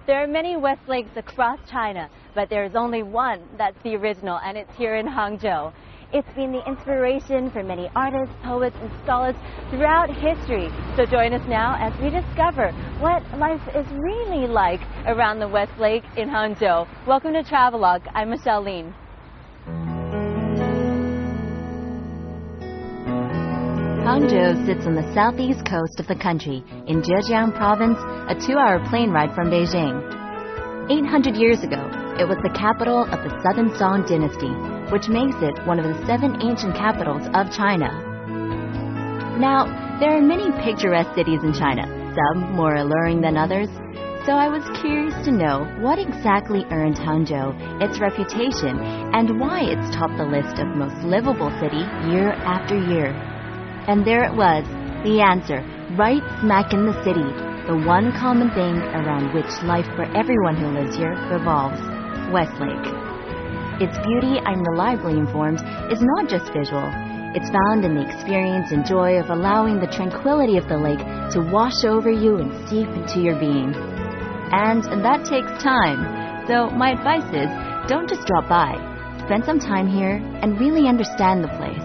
There are many West Lakes across China, but there is only one that's the original, and it's here in Hangzhou. It's been the inspiration for many artists, poets, and scholars throughout history. So join us now as we discover what life is really like around the West Lake in Hangzhou. Welcome to Travelogue. I'm Michelle Lin. Hangzhou sits on the southeast coast of the country, in Zhejiang province, a 2-hour plane ride from Beijing. 800 years ago, it was the capital of the Southern Song dynasty, which makes it one of the 7 ancient capitals of China. Now, there are many picturesque cities in China, some more alluring than others, so I was curious to know what exactly earned Hangzhou its reputation and why it's topped the list of most livable city year after year. And there it was, the answer, right smack in the city, the one common thing around which life for everyone who lives here revolves, Westlake. Its beauty, I'm reliably informed, is not just visual. It's found in the experience and joy of allowing the tranquility of the lake to wash over you and seep into your being. And that takes time, so my advice is, don't just drop by. Spend some time here and really understand the place.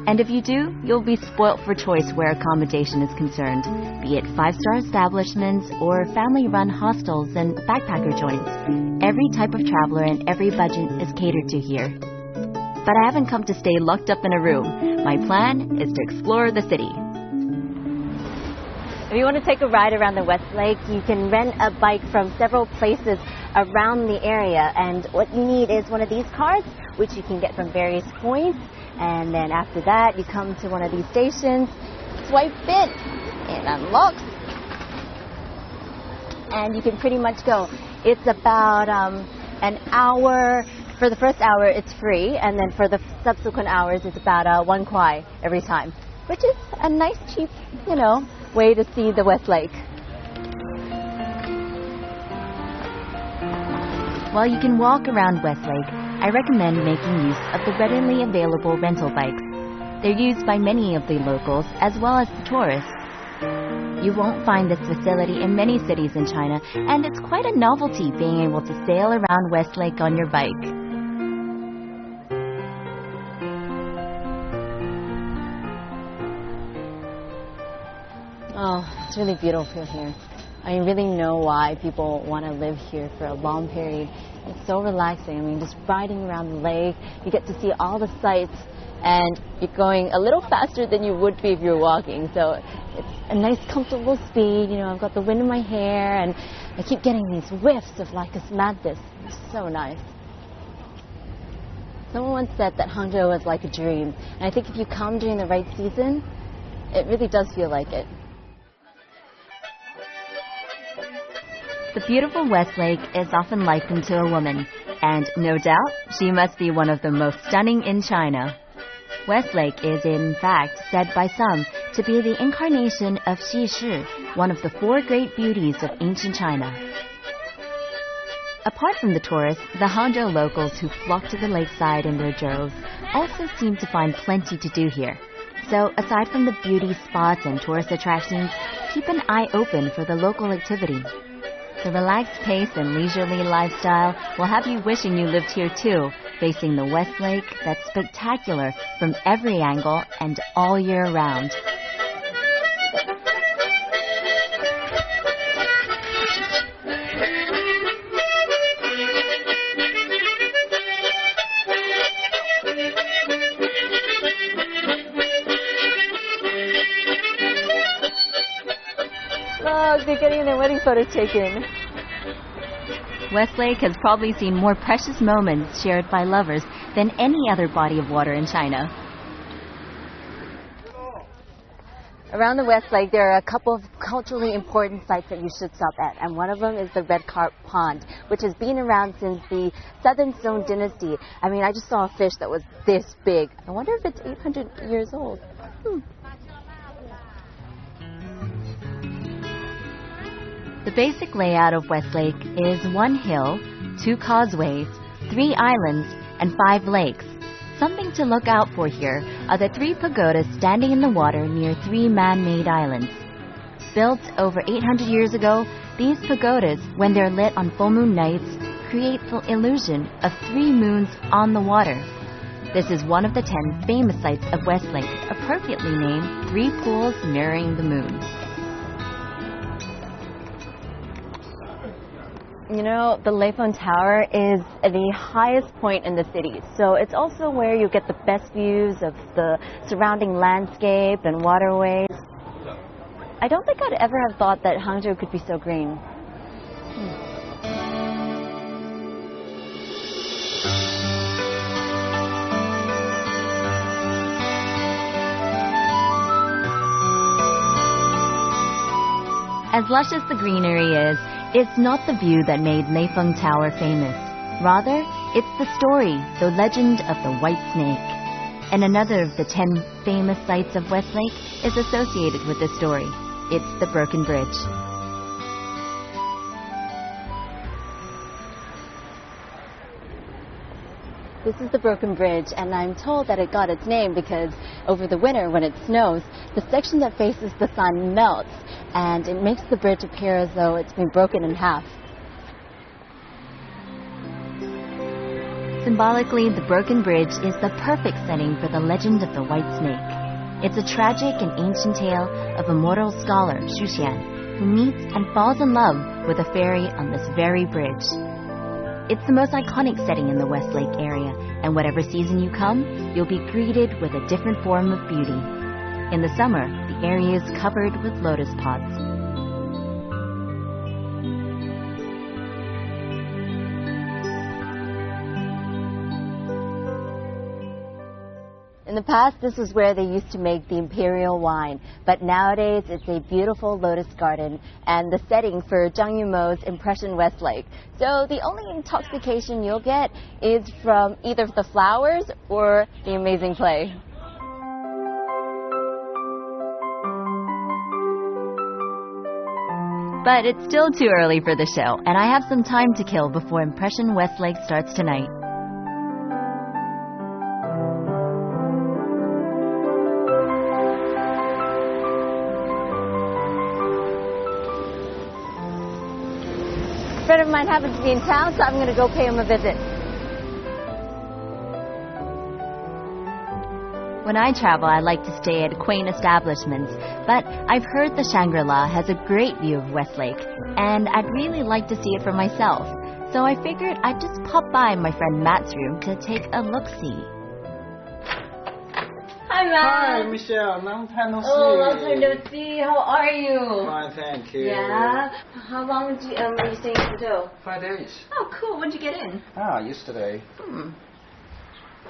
And if you do, you'll be spoilt for choice where accommodation is concerned, be it 5-star establishments or family-run hostels and backpacker joints. Every type of traveler and every budget is catered to here. But I haven't come to stay locked up in a room. My plan is to explore the city. If you want to take a ride around the West Lake, you can rent a bike from several places around the area. And what you need is one of these cards, which you can get from various points. And then after that, you come to one of these stations, swipe it, it unlocks, and you can pretty much go. It's about an hour. For the first hour, it's free, and then for the subsequent hours, it's about 1 kuai every time, which is a nice, cheap, way to see the West Lake. While you can walk around West Lake, I recommend making use of the readily available rental bikes. They're used by many of the locals as well as the tourists. You won't find this facility in many cities in China, and it's quite a novelty being able to sail around West Lake on your bike. Oh, it's really beautiful here. I really know why people want to live here for a long period. It's so relaxing. I mean, just riding around the lake, you get to see all the sights, and you're going a little faster than you would be if you were walking. So it's a nice, comfortable speed. I've got the wind in my hair, and I keep getting these whiffs of Lycus mantis. It's so nice. Someone once said that Hangzhou is like a dream, and I think if you come during the right season, it really does feel like it. The beautiful West Lake is often likened to a woman, and no doubt, she must be one of the most stunning in China. West Lake is in fact said by some to be the incarnation of Xi, one of the 4 great beauties of ancient China. Apart from the tourists, the Hangzhou locals who flock to the lakeside in their droves also seem to find plenty to do here. So aside from the beauty spots and tourist attractions, keep an eye open for the local activity. The relaxed pace and leisurely lifestyle will have you wishing you lived here too, facing the West Lake that's spectacular from every angle and all year round. Oh, they're getting their wedding photos taken. West Lake has probably seen more precious moments shared by lovers than any other body of water in China. Around the West Lake, there are a couple of culturally important sites that you should stop at, and one of them is the Red Carp Pond, which has been around since the Southern Song Dynasty. I mean, I just saw a fish that was this big. I wonder if it's 800 years old. The basic layout of Westlake is 1 hill, 2 causeways, 3 islands, and 5 lakes. Something to look out for here are the 3 pagodas standing in the water near 3 man-made islands. Built over 800 years ago, these pagodas, when they're lit on full moon nights, create the illusion of 3 moons on the water. This is one of the 10 famous sites of Westlake, appropriately named 3 pools mirroring the moon. You know, the Leifeng Tower is the highest point in the city, so it's also where you get the best views of the surrounding landscape and waterways. I don't think I'd ever have thought that Hangzhou could be so green. As lush as the greenery is, it's not the view that made Leifeng Tower famous. Rather, it's the story, the legend of the White Snake. And another of the 10 famous sites of Westlake is associated with this story. It's the Broken Bridge. This is the Broken Bridge, and I'm told that it got its name because over the winter, when it snows, the section that faces the sun melts, and it makes the bridge appear as though it's been broken in half. Symbolically, the Broken Bridge is the perfect setting for the legend of the White Snake. It's a tragic and ancient tale of a mortal scholar, Xu Xian, who meets and falls in love with a fairy on this very bridge. It's the most iconic setting in the Westlake area, and whatever season you come, you'll be greeted with a different form of beauty. In the summer, the area is covered with lotus pods. In the past, this was where they used to make the imperial wine, but nowadays it's a beautiful lotus garden and the setting for Zhang Yimou's Impression Westlake. So the only intoxication you'll get is from either the flowers or the amazing play. But it's still too early for the show, and I have some time to kill before Impression Westlake starts tonight. A friend of mine happens to be in town, so I'm going to go pay him a visit. When I travel, I like to stay at quaint establishments, but I've heard the Shangri-La has a great view of Westlake, and I'd really like to see it for myself. So I figured I'd just pop by my friend Matt's room to take a look-see. Hi, Matt. Hi, Michelle. Long time no see. Oh, long time no see. How are you? Fine, thank you. Yeah. How long were you staying in Hangzhou? 5 days. Oh, cool. When'd you get in? Yesterday.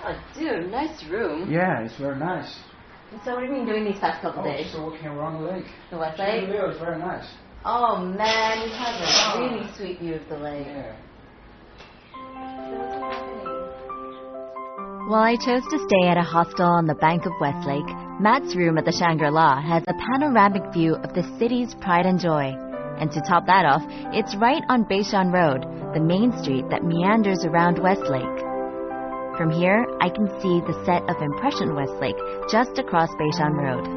Oh, dude, nice room. Yeah, it's very nice. So what have you been doing these past couple days? Just walking around the lake. The West Lake? The view is very nice. Oh, man, you have a really sweet view of the lake. Yeah. While I chose to stay at a hostel on the bank of Westlake, Matt's room at the Shangri-La has a panoramic view of the city's pride and joy. And to top that off, it's right on Beishan Road, the main street that meanders around Westlake. From here, I can see the set of Impression Westlake just across Beishan Road.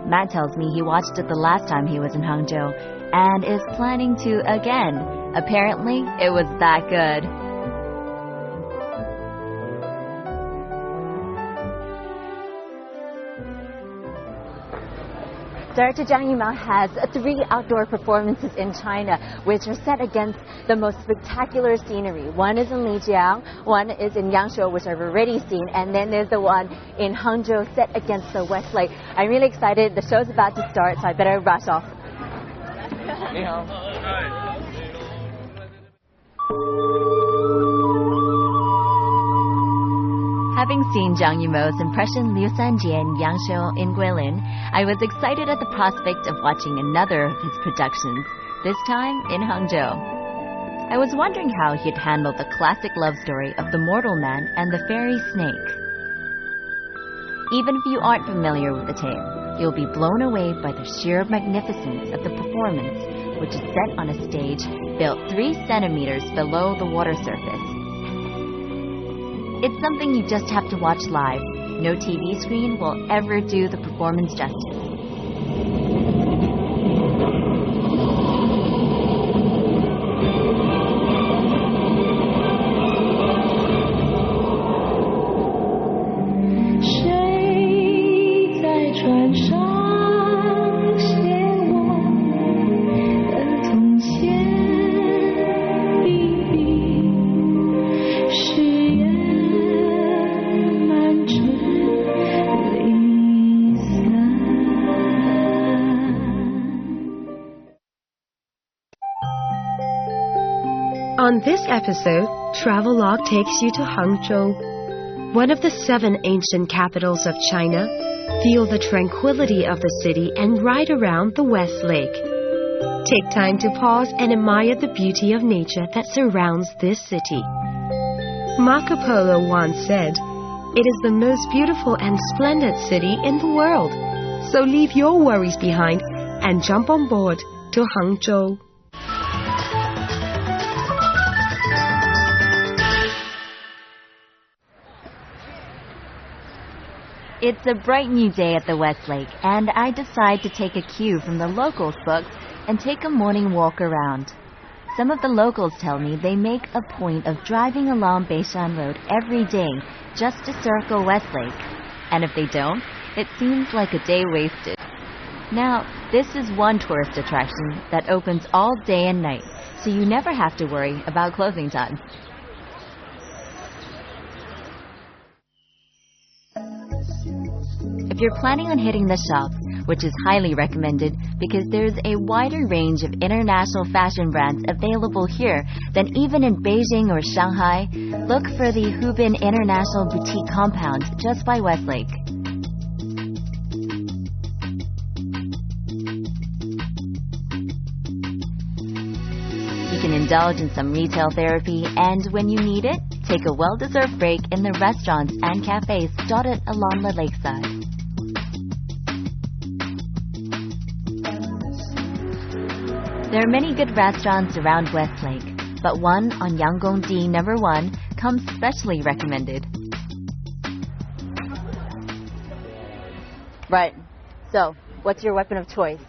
Matt tells me he watched it the last time he was in Hangzhou and is planning to again. Apparently, it was that good. Director Zhang Yimou has 3 outdoor performances in China, which are set against the most spectacular scenery. One is in Lijiang, one is in Yangshuo, which I've already seen, and then there's the one in Hangzhou set against the West Lake. I'm really excited. The show's about to start, so I better rush off. Having seen Zhang Yimou's impression Liu Sanjie and HANGZHOU Ⅰ I was excited at the prospect of watching another of his productions, this time in Hangzhou. I was wondering how he'd handle the classic love story of the mortal man and the fairy snake. Even if you aren't familiar with the tale, you'll be blown away by the sheer magnificence of the performance, which is set on a stage built 3 centimeters below the water surface. It's something you just have to watch live. No TV screen will ever do the performance justice. On this episode, Travelogue takes you to Hangzhou, one of the 7 ancient capitals of China. Feel the tranquility of the city and ride around the West Lake. Take time to pause and admire the beauty of nature that surrounds this city. Marco Polo once said, "It is the most beautiful and splendid city in the world." So leave your worries behind and jump on board to Hangzhou. It's a bright new day at the West Lake, and I decide to take a cue from the locals' books and take a morning walk around. Some of the locals tell me they make a point of driving along Beishan Road every day just to circle West Lake. And if they don't, it seems like a day wasted. Now, this is one tourist attraction that opens all day and night, so you never have to worry about closing time. If you're planning on hitting the shops, which is highly recommended because there's a wider range of international fashion brands available here than even in Beijing or Shanghai, look for the Hubin International Boutique Compound just by Westlake. You can indulge in some retail therapy, and when you need it, take a well-deserved break in the restaurants and cafes dotted along the lakeside. There are many good restaurants around Westlake, but one on Yanggongdi No. 1 comes specially recommended. Right. So, what's your weapon of choice?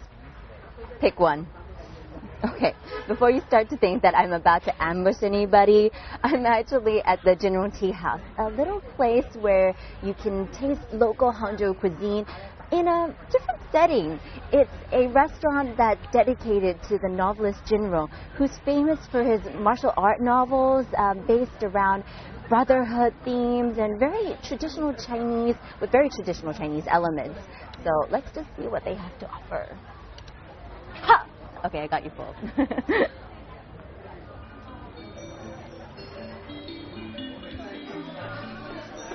Pick one. Okay, before you start to think that I'm about to ambush anybody, I'm actually at the General Tea House, a little place where you can taste local Hangzhou cuisine in a different setting. It's a restaurant that's dedicated to the novelist General, who's famous for his martial art novels based around brotherhood themes and very traditional Chinese elements. So let's just see what they have to offer. Ha! Okay, I got you full.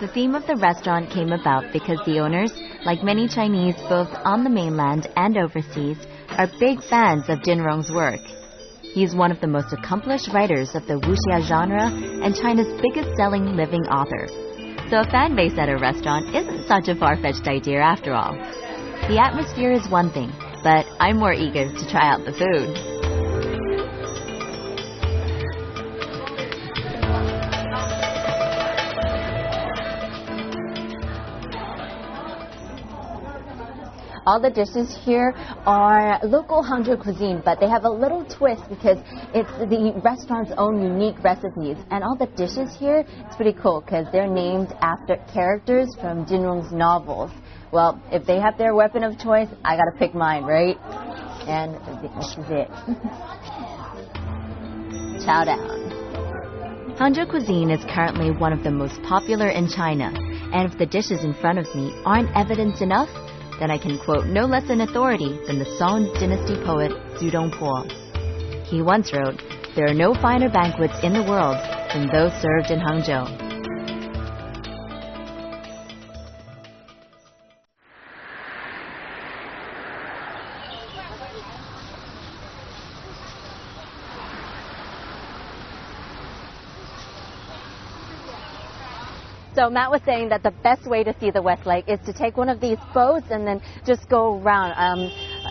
The theme of the restaurant came about because the owners, like many Chinese both on the mainland and overseas, are big fans of Jin Rong's work. He is one of the most accomplished writers of the wuxia genre and China's biggest-selling living author. So a fan base at a restaurant isn't such a far-fetched idea after all. The atmosphere is one thing, but I'm more eager to try out the food. All the dishes here are local Hangzhou cuisine, but they have a little twist because it's the restaurant's own unique recipes. And all the dishes here, it's pretty cool because they're named after characters from Jin Rong's novels. Well, if they have their weapon of choice, I gotta pick mine, right? And this is it. Chow down. Hangzhou cuisine is currently one of the most popular in China, and if the dishes in front of me aren't evidence enough, then I can quote no less an authority than the Song Dynasty poet Zhu Dongpo. He once wrote, "There are no finer banquets in the world than those served in Hangzhou." So Matt was saying that the best way to see the West Lake is to take one of these boats and then just go around.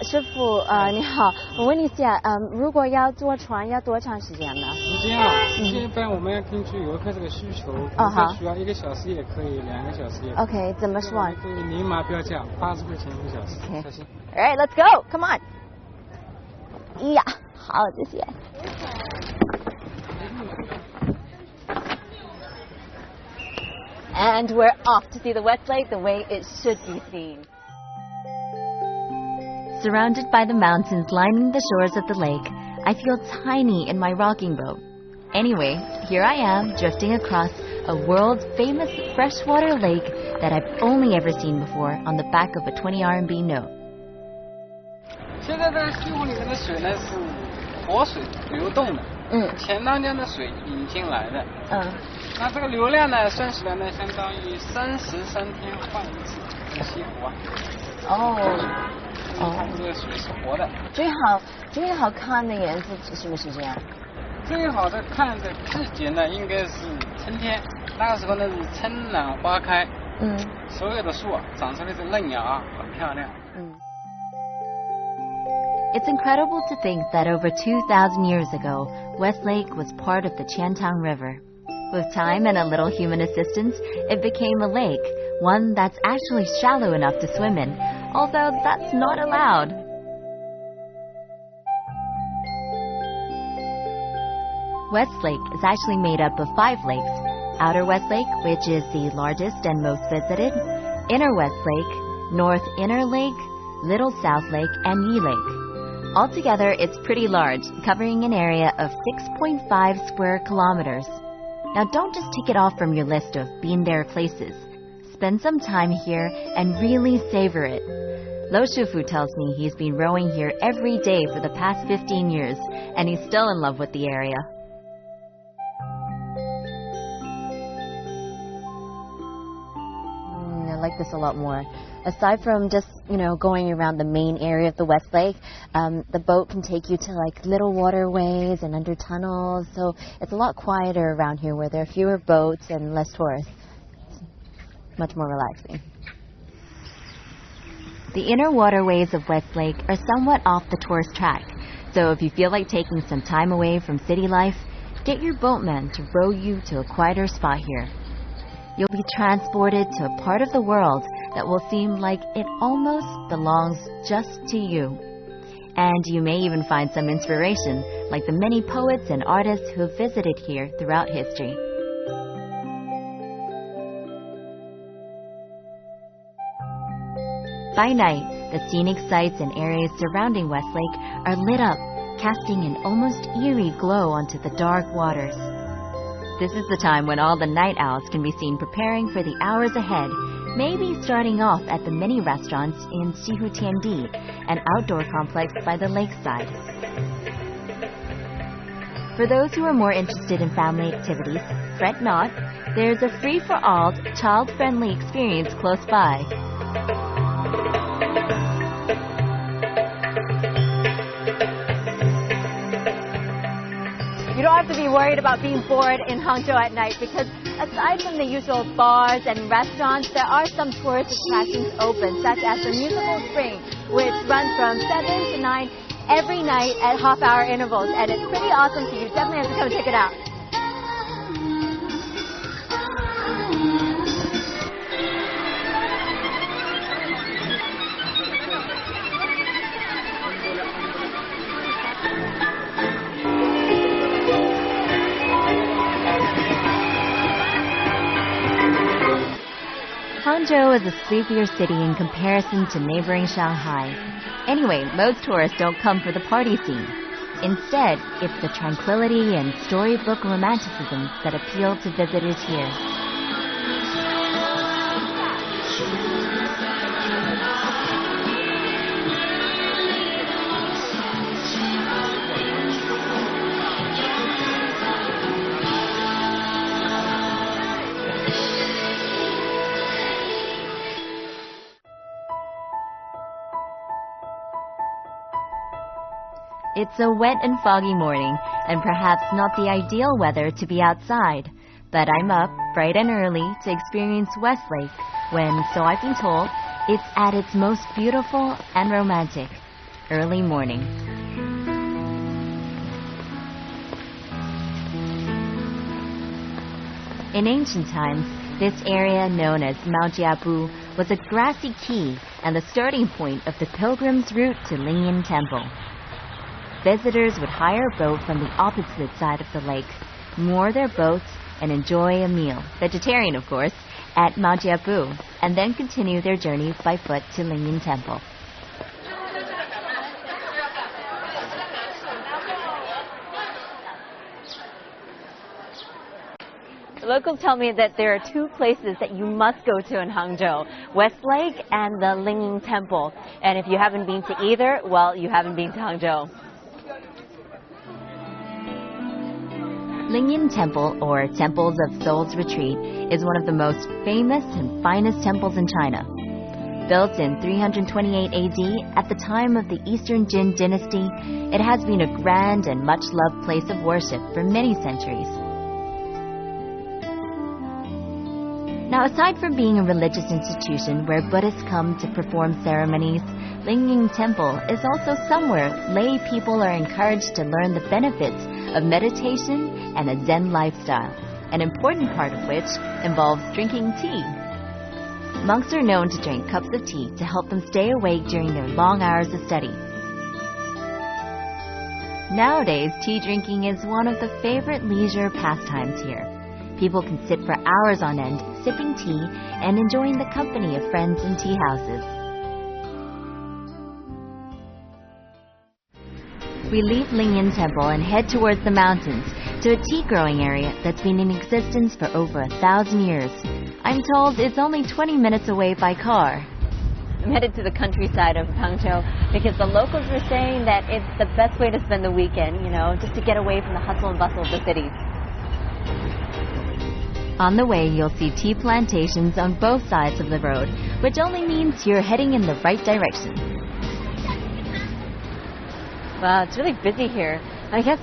师傅，你好，我问一下，如果要坐船要多长时间呢？是这样，一般我们要根据游客这个需求，需要1个小时也可以，2个小时也可以。OK， 怎么说？可以明码标价，80块钱1个小时。小心。All right, let's go. Come on. 呀，好，谢谢。And we're off to see the West Lake the way it should be seen. Surrounded by the mountains lining the shores of the lake, I feel tiny in my rocking boat. Anyway, here I am drifting across a world-famous freshwater lake that I've only ever seen before on the back of a 20 RMB note. 现在这个西湖里面的水呢是活水流动的，钱塘江的水引进来的，那这个流量呢算起来呢相当于33天换一次这个西湖啊。它这个水是活的。最好看的颜色是什么时间？最好的看的季节呢应该是春天，那个时候呢是春暖花开，所有的树啊长出来的嫩芽很漂亮。It's incredible to think that over 2,000 years ago, Westlake was part of the Chantang River. With time and a little human assistance, it became a lake, one that's actually shallow enough to swim in, although that's not allowed. Westlake is actually made up of 5 lakes. Outer Westlake, which is the largest and most visited, Inner Westlake, North Inner Lake, Little South Lake, and Yi Lake. Altogether, it's pretty large, covering an area of 6.5 square kilometers. Now, don't just tick it off from your list of been there places. Spend some time here and really savor it. Lo Shufu tells me he's been rowing here every day for the past 15 years, and he's still in love with the area. I like this a lot more. Aside from just, going around the main area of the West Lake, the boat can take you to like little waterways and under tunnels, so it's a lot quieter around here where there are fewer boats and less tourists. It's much more relaxing. The inner waterways of Westlake are somewhat off the tourist track, so if you feel like taking some time away from city life, get your boatman to row you to a quieter spot here. You'll be transported to a part of the world that will seem like it almost belongs just to you. And you may even find some inspiration, like the many poets and artists who have visited here throughout history. By night, the scenic sites and areas surrounding Westlake are lit up, casting an almost eerie glow onto the dark waters. This is the time when all the night owls can be seen preparing for the hours ahead, maybe starting off at the many restaurants in Shihu Tiandi, an outdoor complex by the lakeside. For those who are more interested in family activities, fret not, there's a free-for-all, child-friendly experience close by. You don't have to be worried about being bored in Hangzhou at night because aside from the usual bars and restaurants, there are some tourist attractions open, such as the musical spring, which runs from 7 to 9 every night at half-hour intervals, and it's pretty awesome, so you definitely have to come check it out. Hangzhou is a sleepier city in comparison to neighboring Shanghai. Anyway, most tourists don't come for the party scene. Instead, it's the tranquility and storybook romanticism that appeal to visitors here. It's a wet and foggy morning, and perhaps not the ideal weather to be outside. But I'm up bright and early to experience West Lake when, so I've been told, it's at its most beautiful and romantic early morning. In ancient times, this area known as Maojiabu was a grassy key and the starting point of the pilgrims' route to Lingyan Temple. Visitors would hire a boat from the opposite side of the lake, moor their boats, and enjoy a meal, vegetarian of course, at Maojiabu, and then continue their journey by foot to Lingyan Temple. Locals tell me that there are two places that you must go to in Hangzhou, West Lake and the Lingyan Temple. And if you haven't been to either, well, you haven't been to Hangzhou. Lingyan Temple, or Temples of Soul's Retreat, is one of the most famous and finest temples in China. Built in 328 AD at the time of the Eastern Jin dynasty, it has been a grand and much-loved place of worship for many centuries. Now, aside from being a religious institution where Buddhists come to perform ceremonies, Lingyan Temple is also somewhere lay people are encouraged to learn the benefits of meditation and a Zen lifestyle, an important part of which involves drinking tea. Monks are known to drink cups of tea to help them stay awake during their long hours of study. Nowadays, tea drinking is one of the favorite leisure pastimes here. People can sit for hours on end, sipping tea and enjoying the company of friends in tea houses. We leave Lingyan Temple and head towards the mountains to a tea growing area that's been in existence for over 1,000 years. I'm told it's only 20 minutes away by car. I'm headed to the countryside of Hangzhou because the locals were saying that it's the best way to spend the weekend, just to get away from the hustle and bustle of the city. On the way, you'll see tea plantations on both sides of the road, which only means you're heading in the right direction. Wow, it's really busy here. I guess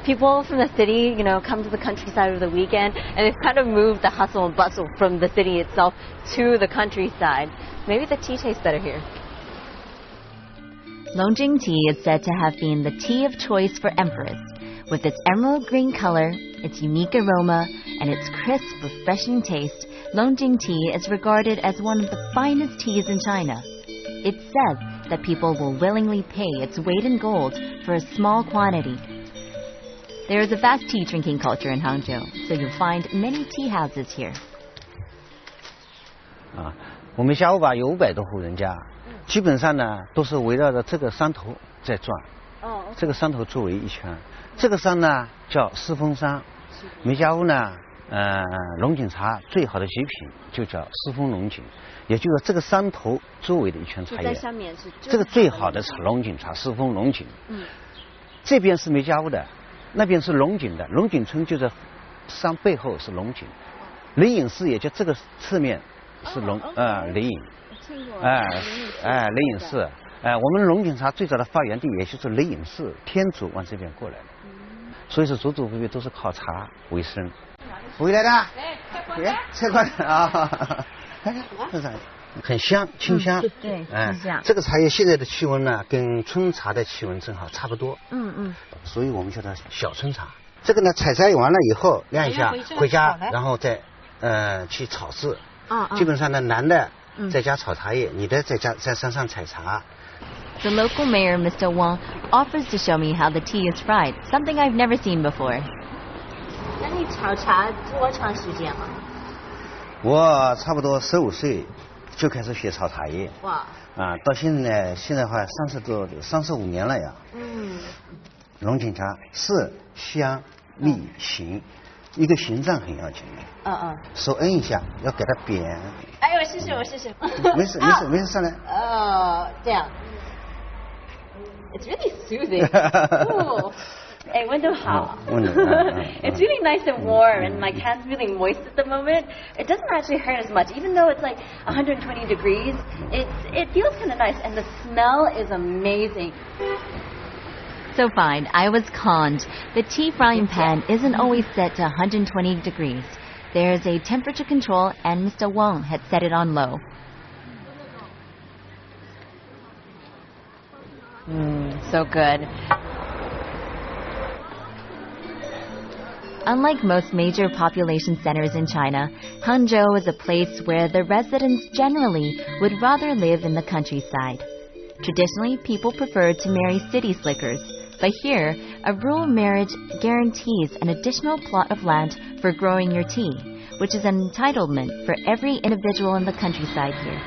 people from the city, come to the countryside over the weekend, and they've kind of moved the hustle and bustle from the city itself to the countryside. Maybe the tea tastes better here. Longjing tea is said to have been the tea of choice for emperors. With its emerald green color, its unique aroma, and its crisp, refreshing taste, Longjing tea is regarded as one of the finest teas in China. It's said that people will willingly pay its weight in gold for a small quantity. There is a vast tea drinking culture in Hangzhou, so you'll find many tea houses here. 我们下午吧有500多户人家，基本上呢都是围绕着这个山头在转。这个山头周围一圈，这个山呢叫狮峰山。梅家坞呢，龙井茶最好的极品就叫狮峰龙井，也就是这个山头周围的一圈茶叶。在上面是这个最好的龙井茶，狮峰龙井。这边是梅家坞的，那边是龙井的，龙井村就在山背后是龙井，雷隐寺也就这个侧面是雷隐，雷隐寺。我们龙井茶最早的发源地也就是雷隐寺，天竺往这边过来的，所以说祖祖辈辈都是靠茶为生。回来的，菜快点啊！很香，清香。对，清香。这个茶叶现在的气温呢，跟春茶的气温正好差不多。所以我们叫它小春茶。这个呢，采摘完了以后晾一下，回家然后再去炒制。基本上呢，男的在家炒茶叶，女的在山上采茶。The local mayor, Mr. Wang, offers to show me how the tea is fried, something I've never seen before. 那你炒茶多长时间了？我差不多15岁就开始学炒茶叶。哇！到现在呢，现在话35年了呀。龙井茶色香味形，一个形状很要紧的。手摁一下，要给它扁。哎，我试试。没事，上来。这样。It's really soothing. Ooh. 哎，温度好。It's really nice and warm, and my hand's really moist at the moment. It doesn't actually hurt as much, even though it's like 120 degrees. It feels kind of nice, and the smell is amazing. So fine, I was conned. The tea frying pan isn't always set to 120 degrees. There's a temperature control and Mr. Wong had set it on low. So good. Unlike most major population centers in China, Hangzhou is a place where the residents generally would rather live in the countryside. Traditionally, people prefer to marry city slickers, but here, a rural marriage guarantees an additional plot of land for growing your tea, which is an entitlement for every individual in the countryside here.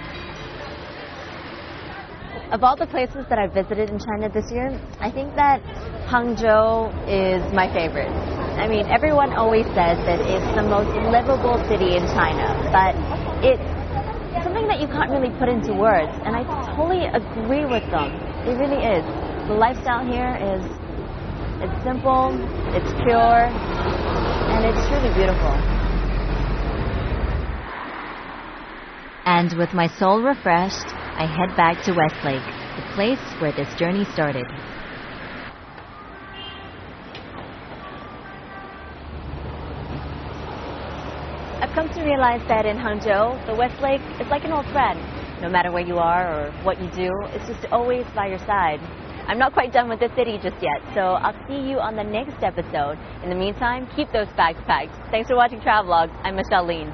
Of all the places that I visited in China this year, I think that Hangzhou is my favorite. I mean, everyone always says that it's the most livable city in China, but it's something that you can't really put into words, and I totally agree with them. It really is. The lifestyle here it's simple, it's pure, and it's truly beautiful. And with my soul refreshed, I head back to Westlake, the place where this journey started. I've come to realize that in Hangzhou, the Westlake is like an old friend. No matter where you are or what you do, it's just always by your side. I'm not quite done with the city just yet, so I'll see you on the next episode. In the meantime, keep those bags packed. Thanks for watching Travelogue. I'm Michelle Lean.